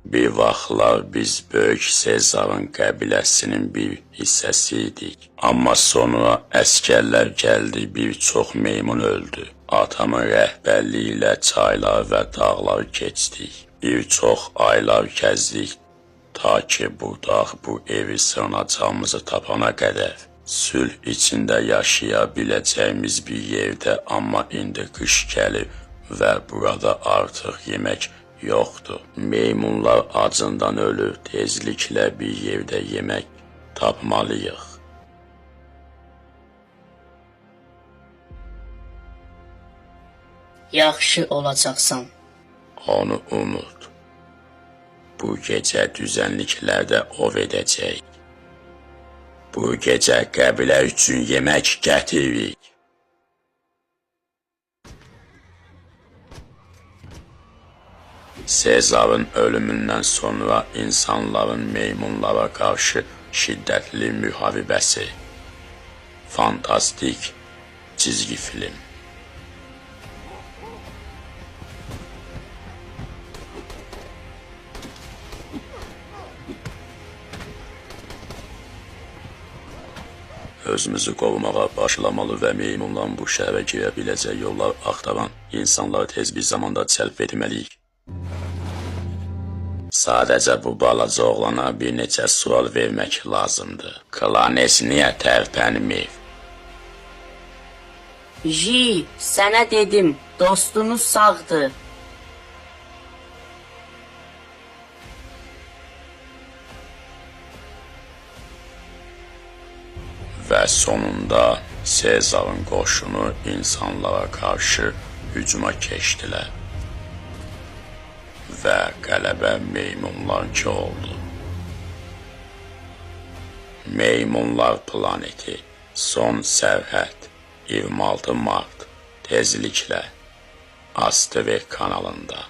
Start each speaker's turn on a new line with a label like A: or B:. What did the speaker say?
A: Bir vaxtlar biz Böyük Sezarın qəbiləsinin bir hissəsi idik. Amma sonra əskərlər gəldi, bir çox meymun öldü. Atamın rəhbərliyi ilə çaylar və dağlar keçdik. Bir çox aylar kəzdik, ta ki buradaq bu evi sığınacağımızı tapana qədər. Sülh içində yaşaya biləcəyimiz bir yerdə, amma indi qış gəlib və burada artıq yemək yoxdur. Meymunlar acından ölür, tezliklə bir yerdə yemək tapmalıyıq.
B: Yaxşı olacaqsan.
A: Onu unut. Bu gecə düzənliklərdə ov edəcək. Bu gecə qəbilə üçün yemək gətiririk. Sezarın ölümündən sonra insanların meymunlara qarşı şiddətli müharibəsi. Fantastik çizgi film. Özümüzü qorumağa başlamalı və meymunların bu şəhərə girə biləcək yollar axtaran insanları tez bir zamanda cəlb etməliyik. Sadəcə bu balaca oğlana bir neçə sual vermək lazımdır. Klanes niyə tərpənmir?
B: Ji, sənə dedim, dostunuz sağdır.
A: Və sonunda Sezarın qoşunu insanlara qarşı hücuma keçdilər. Və qələbə meymunlarınki oldu. Meymunlar planeti, son sərhəd, 26 mart, tezliklə ASTV kanalında.